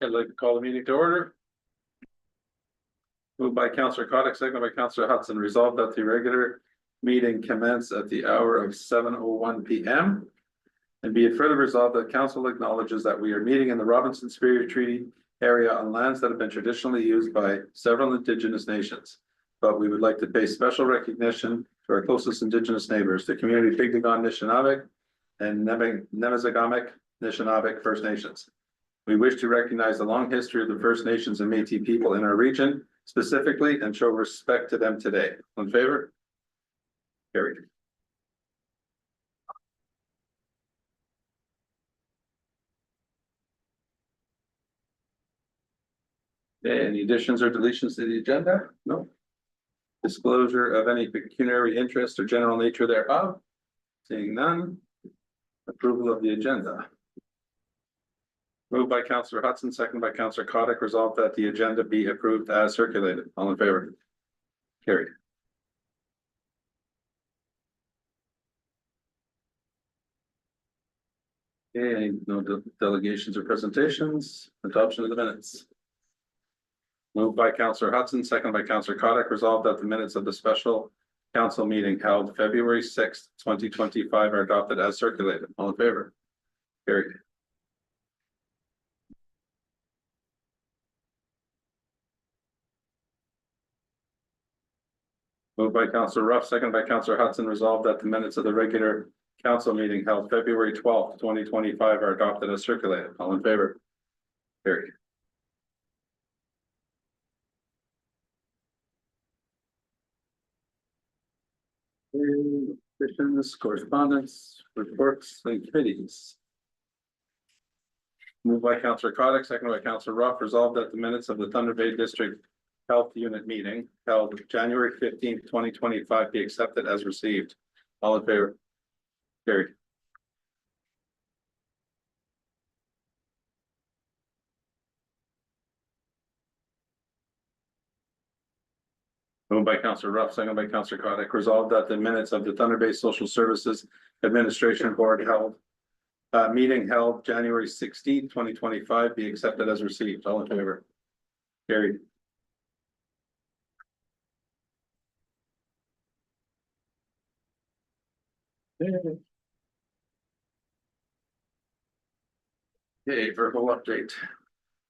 I'd like to call the meeting to order. Moved by Councillor Kotick, seconded by Councillor Hudson. Resolved that the regular meeting commence at the hour of 7:01 p.m. And be it further resolved that council acknowledges that we are meeting in the Robinson Superior Treaty area on lands that have been traditionally used by several Indigenous nations. But we would like to pay special recognition to our closest Indigenous neighbors, the community Pigdagon Nishnawbe and Nemezagamic Nishnawbe First Nations. We wish to recognize the long history of the First Nations and Métis people in our region specifically and show respect to them today. In favor? Carried. Okay, any additions or deletions to the agenda? No. Disclosure of any pecuniary interest or general nature thereof? Seeing none. Approval of the agenda. Moved by Councillor Hudson, seconded by Councillor Kotick. Resolved that the agenda be approved as circulated. All in favor? Carried. Okay, no delegations or presentations. Adoption of the minutes. Moved by Councillor Hudson, seconded by Councillor Kotick. Resolved that the minutes of the special council meeting held February 6th, 2025 are adopted as circulated. All in favor? Carried. Moved by Councillor Ruff, seconded by Councillor Hudson. Resolved that the minutes of the regular council meeting held February 12th, 2025 are adopted as circulated. All in favor? Carried. Petitions, correspondence, reports, and committees. Moved by Councillor Kotick, seconded by Councillor Ruff. Resolved that the minutes of the Thunder Bay District Health Unit meeting held January 15th, 2025 be accepted as received. All in favor? Carried. Moved by Councillor Ruff, seconded by Councillor Kotick. Resolved that the minutes of the Thunder Bay Social Services Administration Board held meeting held January 16th, 2025 be accepted as received. All in favor? Carried. Okay, verbal update.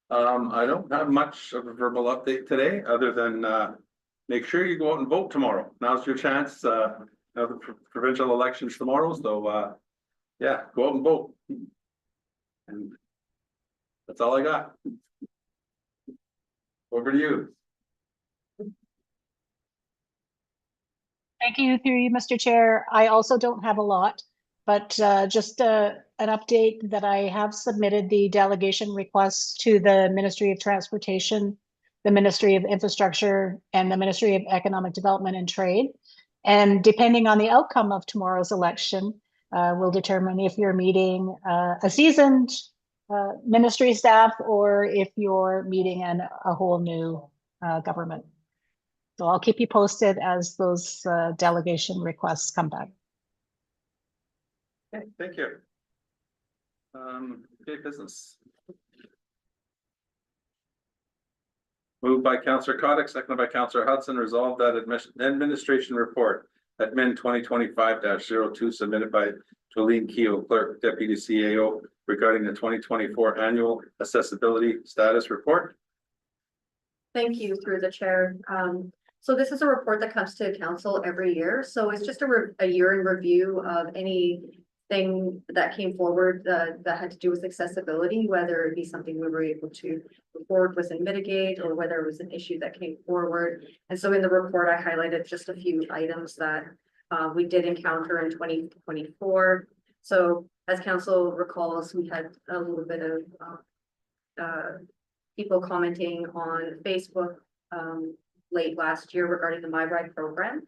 I don't have much of a verbal update today, other than make sure you go out and vote tomorrow. Now's your chance. The provincial elections tomorrow, so yeah, go out and vote. And that's all I got. Over to you. Thank you, through you, Mr. Chair. I also don't have a lot, but just an update that I have submitted the delegation requests to the Ministry of Transportation, the Ministry of Infrastructure, and the Ministry of Economic Development and Trade. And depending on the outcome of tomorrow's election, will determine if you're meeting a seasoned ministry staff or if you're meeting a whole new government. So I'll keep you posted as those delegation requests come back. Okay, thank you. Okay, business. Moved by Councillor Kotick, seconded by Councillor Hudson. Resolved that administration report admin 2025-02 submitted by Jolene Keogh, Clerk, Deputy CAO, regarding the 2024 annual accessibility status report. Thank you, through the chair. So this is a report that comes to council every year. So it's just a year in review of anything that came forward that had to do with accessibility, whether it be something we were able to report with and mitigate, or whether it was an issue that came forward. And so in the report, I highlighted just a few items that we did encounter in 2024. So as council recalls, we had a little bit of people commenting on Facebook late last year regarding the MyRide program.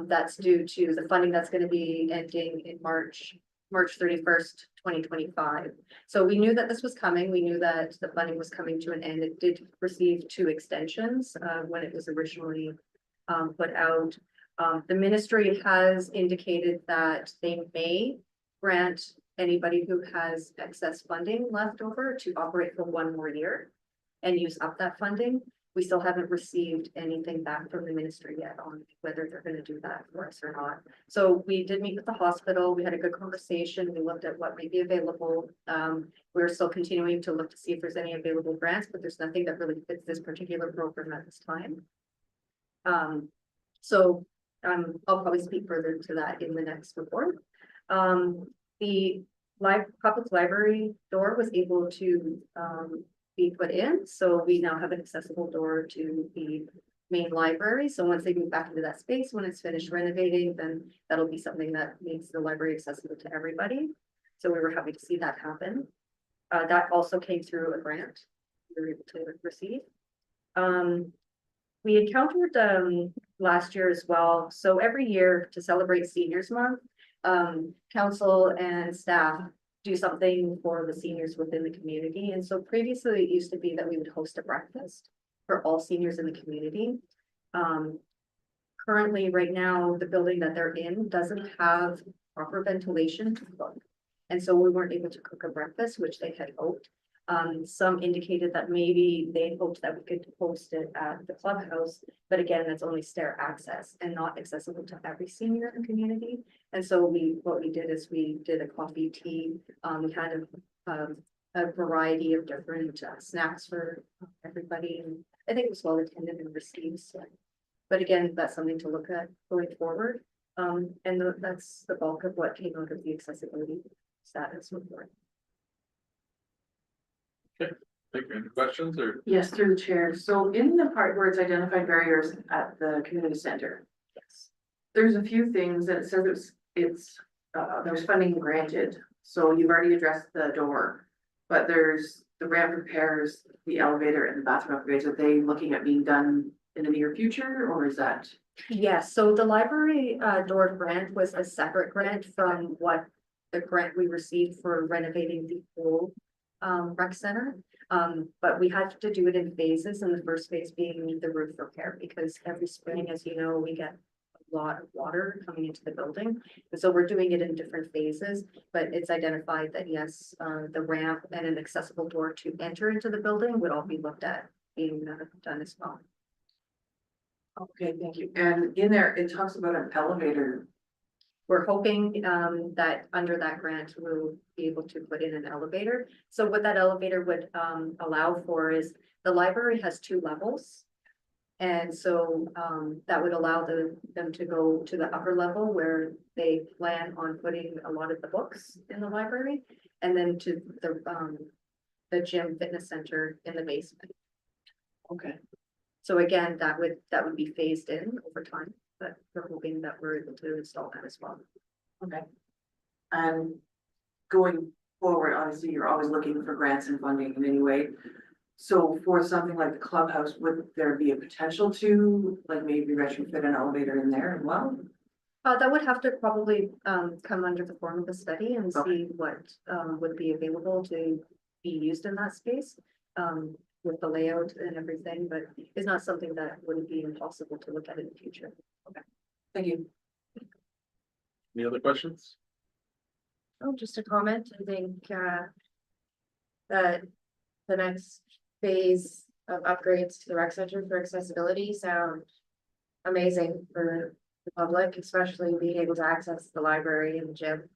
That's due to the funding that's going to be ending in March 31st, 2025. So we knew that this was coming. We knew that the funding was coming to an end. It did receive 2 extensions when it was originally put out. The ministry has indicated that they may grant anybody who has excess funding left over to operate for one more year and use up that funding. We still haven't received anything back from the ministry yet on whether they're gonna do that for us or not. So we did meet with the hospital, we had a good conversation, we looked at what might be available. We're still continuing to look to see if there's any available grants, but there's nothing that really fits this particular program at this time. I'll probably speak further to that in the next report. The public library door was able to, be put in, so we now have an accessible door to the main library. So once they move back into that space, when it's finished renovating, then that'll be something that makes the library accessible to everybody. So we were happy to see that happen. That also came through a grant we were able to receive. We encountered last year as well. So every year to celebrate Seniors Month, council and staff do something for the seniors within the community. And so previously it used to be that we would host a breakfast for all seniors in the community. Currently, right now, the building that they're in doesn't have proper ventilation to cook. And so we weren't able to cook a breakfast, which they had hoped. Some indicated that maybe they hoped that we could host it at the clubhouse, but again, that's only stair access and not accessible to every senior in the community. And so what we did is we did a coffee tea. We had a variety of different snacks for everybody, and I think it was well attended and received. So. But again, that's something to look at going forward. That's the bulk of what came out of the accessibility status report. Thank you. Any questions or? Yes, through the chair. So in the part where it's identified barriers at the community center, Yes. there's a few things that it says there's funding granted. So you've already addressed the door, but there's the ramp repairs, the elevator and the bathroom upgrades. Are they looking at being done in the near future, or is that? Yes, so the library door grant was a separate grant from what the grant we received for renovating the whole rec center. But we had to do it in phases, and the first phase being the roof repair, because every spring, as you know, we get a lot of water coming into the building. And so we're doing it in different phases, but it's identified that yes, the ramp and an accessible door to enter into the building would all be looked at being done as well. Okay, thank you. And in there, it talks about an elevator. We're hoping that under that grant, we'll be able to put in an elevator. So what that elevator would allow for is the library has 2 levels. And so that would allow them to go to the upper level where they plan on putting a lot of the books in the library, and then to the gym fitness center in the basement. Okay. So again, that would be phased in over time, but we're hoping that we're able to install that as well. Okay. And going forward, obviously, you're always looking for grants and funding in any way. So for something like the clubhouse, would there be a potential to like maybe retrofit an elevator in there as well? That would have to probably come under the form of a study and Okay. see what would be available to be used in that space. With the layout and everything, but it's not something that would be impossible to look at in the future. Thank you. Any other questions? Oh, just a comment. I think that the next phase of upgrades to the rec center for accessibility sound amazing for the public, especially being able to access the library and the gym.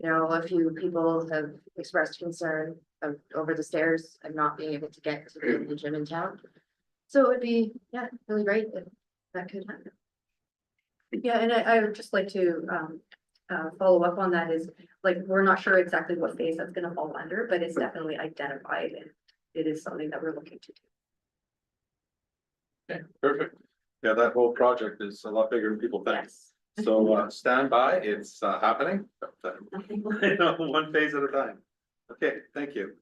You know, a few people have expressed concern of over the stairs and not being able to get to the gym in town. So it would be, yeah, really great if that could happen. Yeah, and I would just like to follow up on that is, like, we're not sure exactly what phase that's gonna fall under, but it's definitely identified and it is something that we're looking to do. Okay, perfect. Yeah, that whole project is a lot bigger than people think. Yes. So stand by, it's happening. One phase at a time. Okay, thank you.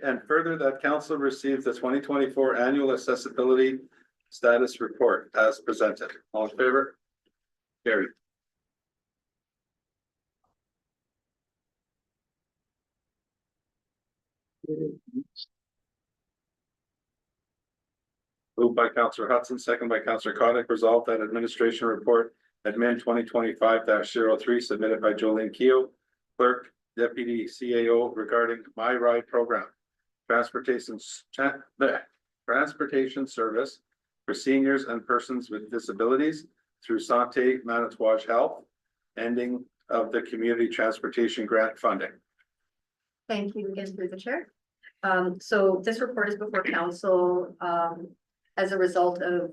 And further, that council receives the 2024 annual accessibility status report as presented. All in favor? Carried. Moved by Councillor Hudson, second by Councillor Kotick, resolved that administration report admin 2025-03 submitted by Jolene Keo, clerk, Deputy CAO regarding My Ride program. Transportation service for seniors and persons with disabilities through Sante Manitowoc Health, ending of the community transportation grant funding. Thank you again through the chair. So this report is before council, as a result of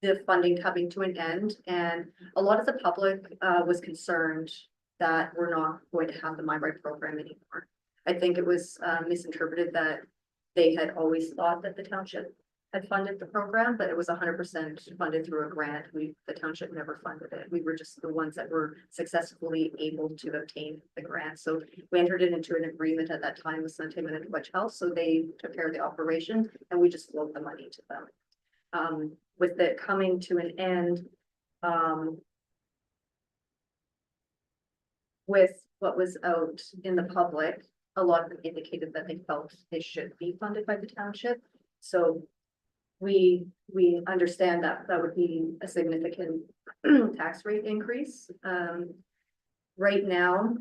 the funding coming to an end, and a lot of the public, was concerned that we're not going to have the My Ride program anymore. I think it was, misinterpreted that they had always thought that the township had funded the program, but it was 100% funded through a grant. The township never funded it. We were just the ones that were successfully able to obtain the grant. So we entered it into an agreement at that time with Sante Manitowoc Health, so they took care of the operation and we just flowed the money to them. With it coming to an end, with what was out in the public, a lot of them indicated that they felt they should be funded by the township. So we understand that that would be a significant tax rate increase. Right now,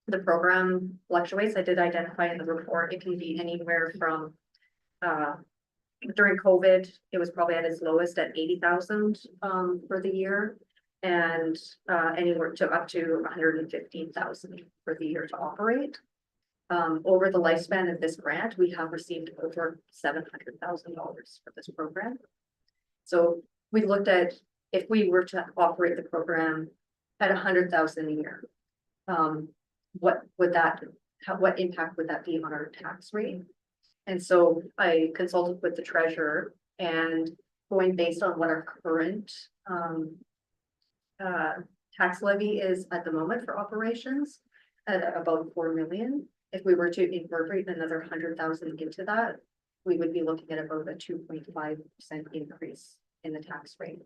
the program fluctuates. I did identify in the report, it can be anywhere from, during COVID, it was probably at its lowest at 80,000 for the year, and anywhere to up to 115,000 for the year to operate. Over the lifespan of this grant, we have received over $700,000 for this program. So we looked at, if we were to operate the program at 100,000 a year, what impact would that be on our tax rate? And so I consulted with the treasurer, and going based on what our current tax levy is at the moment for operations at about 4 million. If we were to incorporate another 100,000 into that, we would be looking at about a 2.5% increase in the tax rate.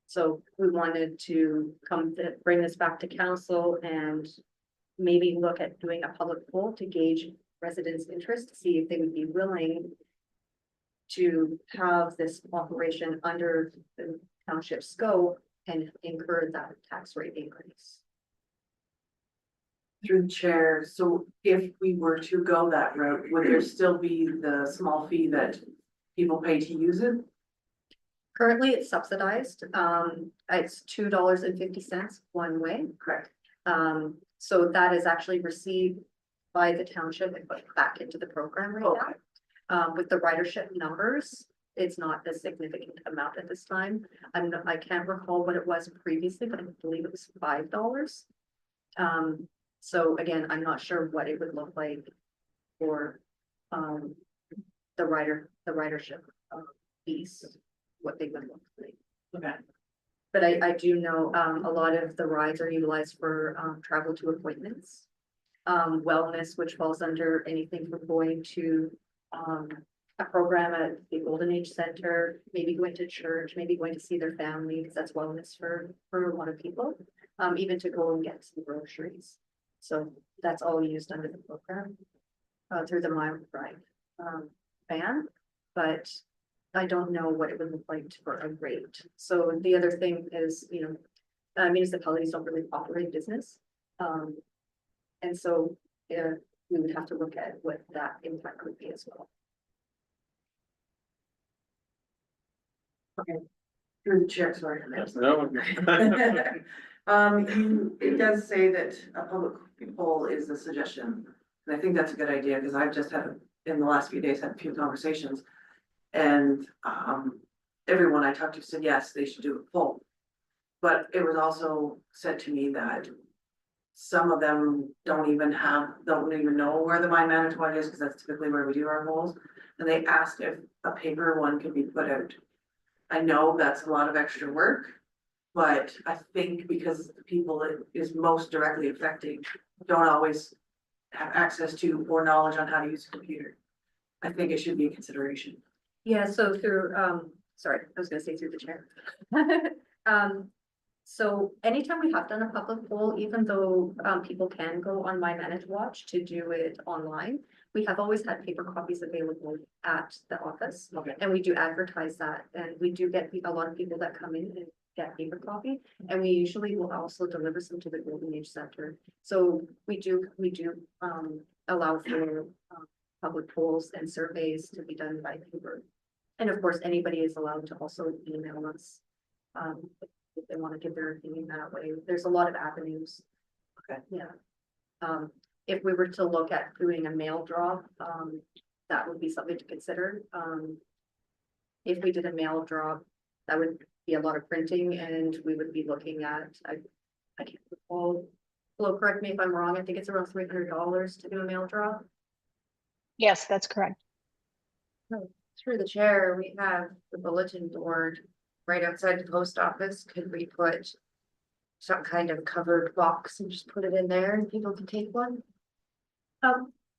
So we wanted to bring this back to council and maybe look at doing a public poll to gauge residents' interest, to see if they would be willing to have this operation under the township scope and incur that tax rate increase. Through the chair, so if we were to go that route, would there still be the small fee that people pay to use it? Currently, it's subsidized. It's $2.50 one way. Correct. So that is actually received by the township and put back into the program right now. With the ridership numbers, it's not a significant amount at this time. I can't recall what it was previously, but I believe it was $5. So again, I'm not sure what it would look like for the ridership piece, what they would look like. Okay. But I do know a lot of the rides are utilized for travel to appointments, wellness, which falls under anything from going to a program at the Golden Age Center, maybe going to church, maybe going to see their family, because that's wellness for a lot of people, even to go and get some groceries. So that's all used under the program through the My Ride ban, but I don't know what it would look like for a rate. So the other thing is, municipalities don't really operate business. And so we would have to look at what that impact would be as well. Okay. Through the chair, sorry. No. It does say that a public poll is a suggestion, and I think that's a good idea, because I've just had, in the last few days, had a few conversations. And everyone I talked to said, yes, they should do a poll. But it was also said to me that some of them don't even know where the My Manitowoc is, because that's typically where we do our polls. And they asked if a paper one could be put out. I know that's a lot of extra work, but I think because the people it is most directly affecting don't always have access to or knowledge on how to use a computer. I think it should be a consideration. Yeah, so through, sorry, I was gonna say through the chair. So anytime we have done a public poll, even though people can go on My Manitowoc to do it online, we have always had paper copies available at the office. Okay. And we do advertise that, and we do get a lot of people that come in get paper copy. And we usually will also deliver some to the Golden Age Center. So we do allow for public polls and surveys to be done by paper. And of course, anybody is allowed to also email us. If they want to give their opinion that way. There's a lot of avenues. Okay. Yeah. If we were to look at doing a mail drop, that would be something to consider. If we did a mail drop, that would be a lot of printing and we would be looking at, I can't recall. Flo, correct me if I'm wrong, I think it's around $300 to do a mail drop. Yes, that's correct. Through the chair, we have the bulletin board right outside the post office. Could we put some kind of covered box and just put it in there and people can take one?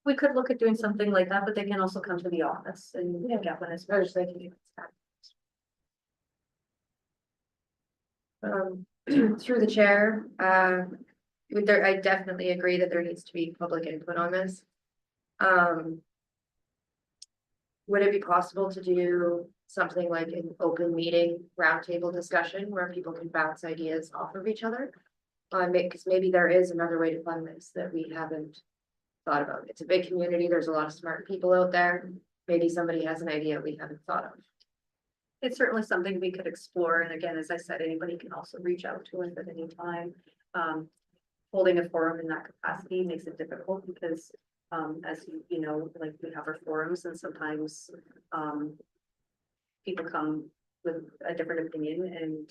We could look at doing something like that, but they can also come to the office and get one as well. Suppose they can. Through the chair, I definitely agree that there needs to be public input on this. Would it be possible to do something like an open meeting roundtable discussion where people can bounce ideas off of each other? Because maybe there is another way to fund this that we haven't thought about. It's a big community. There's a lot of smart people out there. Maybe somebody has an idea we haven't thought of. It's certainly something we could explore. And again, as I said, anybody can also reach out to us at any time. Holding a forum in that capacity makes it difficult because as you know, like we have our forums and sometimes people come with a different opinion and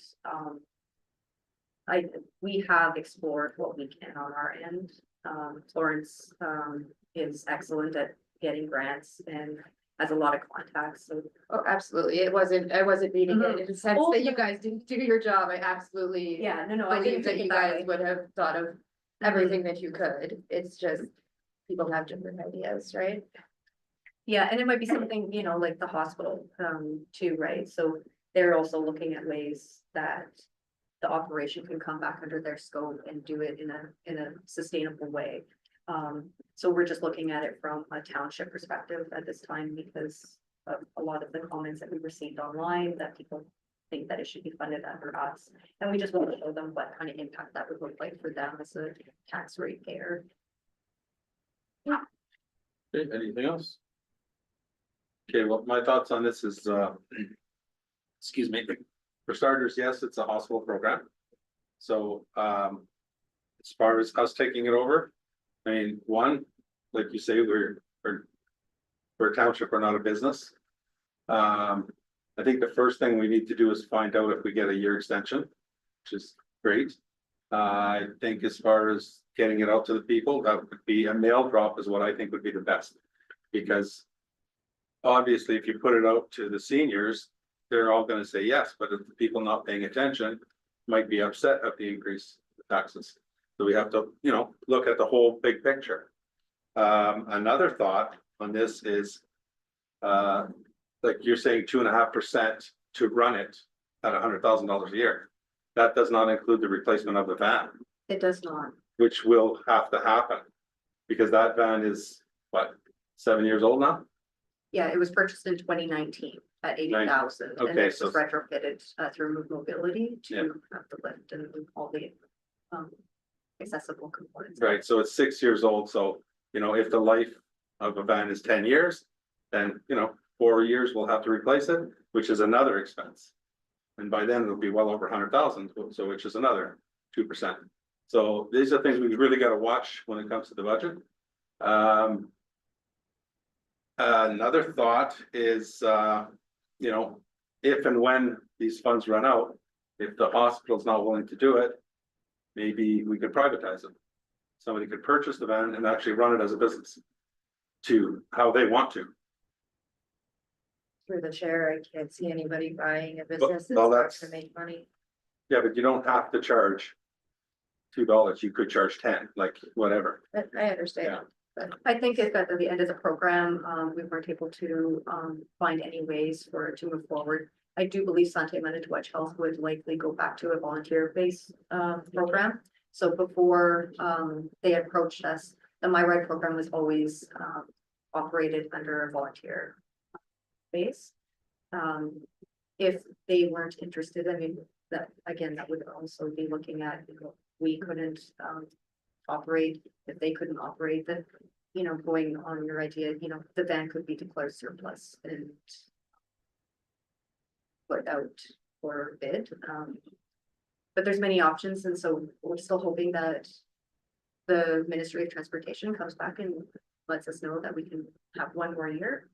we have explored what we can on our end. Florence is excellent at getting grants and has a lot of contacts, so. Oh, absolutely. I wasn't meaning it in the sense Oh, that you guys didn't do your job. I absolutely Yeah, no, I believe didn't that think you it that guys way. would have thought of everything that you could. It's just people have different ideas, right? Yeah, and it might be something, you know, like the hospital, too, right? So they're also looking at ways that the operation can come back under their scope and do it in a sustainable way. So we're just looking at it from a township perspective at this time because of a lot of the comments that we received online that people think that it should be funded under us. And we just want to show them what kind of impact that would look like for them as a tax rate payer. Okay, anything else? Okay, well, my thoughts on this is, excuse me, for starters, yes, it's a hospital program. So, as far as us taking it over, I mean, one, like you say, we're a township, we're not a business. I think the first thing we need to do is find out if we get a year extension, which is great. I think as far as getting it out to the people, that would be a mail drop is what I think would be the best. Because obviously, if you put it out to the seniors, they're all gonna say yes, but if the people not paying attention might be upset at the increase in taxes. So we have to, you know, look at the whole big picture. Another thought on this is, like you're saying 2.5% to run it at $100,000 a year. That does not include the replacement of the van, It does not. which will have to happen. Because that van is, what, 7 years old now? Yeah, it was purchased in 2019 at 80,000. And Okay, it's so- retrofitted through Move Mobility Yeah. to have the lift and all the accessible components. Right, so it's 6 years old, so, you know, if the life of a van is 10 years, then, you know, 4 years we'll have to replace it, which is another expense. And by then it'll be well over 100,000, so which is another 2%. So these are things we've really got to watch when it comes to the budget. Another thought is, you know, if and when these funds run out, if the hospital's not willing to do it, maybe we could privatize it. Somebody could purchase the van and actually run it as a business to how they want to. Through the chair, I can't see anybody buying a business that's well, not that's- gonna make money. Yeah, but you don't have to charge $2. You could charge 10, like whatever. But I understand. I think if at the end of the program, we weren't able to find any ways for it to move forward. I do believe Santé Manitowoc Health would likely go back to a volunteer-based program. So before they approached us, the My Ride program was always operated under a volunteer base. If they weren't interested, I mean, that, again, that would also be looking at, we couldn't, operate, if they couldn't operate, that, going on your idea, the van could be declared surplus and put out for bid, but there's many options, and so we're still hoping that the Ministry of Transportation comes back and lets us know that we can have one more year.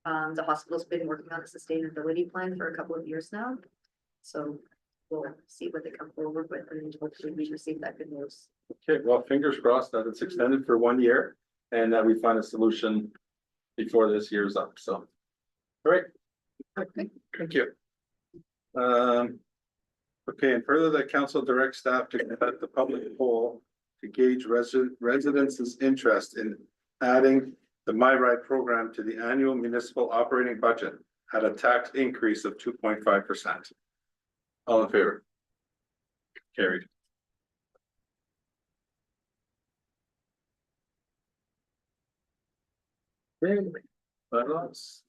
The hospital's been working on a sustainability plan for a couple of years now. So we'll see what they come forward with, and hopefully we receive that good news. Okay, well, fingers crossed that it's extended for 1 year and that we find a solution before this year's up, so. All right. Okay. Thank you. Okay, and further, that council directs staff to conduct the public poll to gauge residents' interest in adding the My Ride program to the annual municipal operating budget at a tax increase of 2.5%. All in favor? Carried. Bylaws.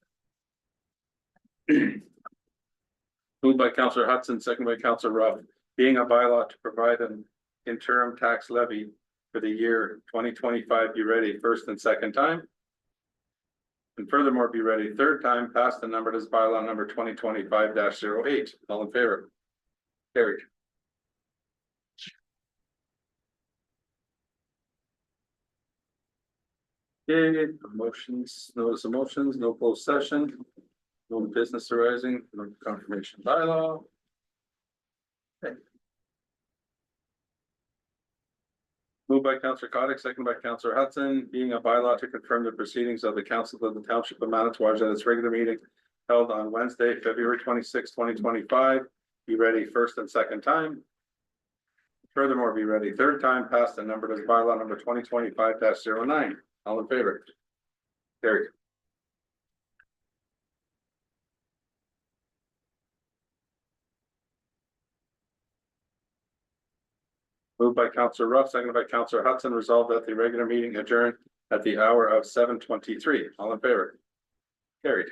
Moved by Councillor Hudson, second by Councillor Ruff, being a bylaw to provide an interim tax levy for the year 2025, be ready first and second time. And furthermore, be ready third time, passed and numbered as bylaw number 2025-08. All in favor? Carried. Okay, motions, notice of motions, no closed session. No business arising, no confirmation bylaw. Okay. Moved by Councillor Kotick, second by Councillor Hudson, being a bylaw to confirm the proceedings of the Council of the Township of Manitouwadge at its regular meeting held on Wednesday, February 26, 2025. Be ready first and second time. Furthermore, be ready third time, passed and numbered as bylaw number 2025-09. All in favor? Carried. Moved by Councillor Ruff, seconded by Councillor Hudson, resolved that the regular meeting adjourned at the hour of 7:23. All in favor? Carried.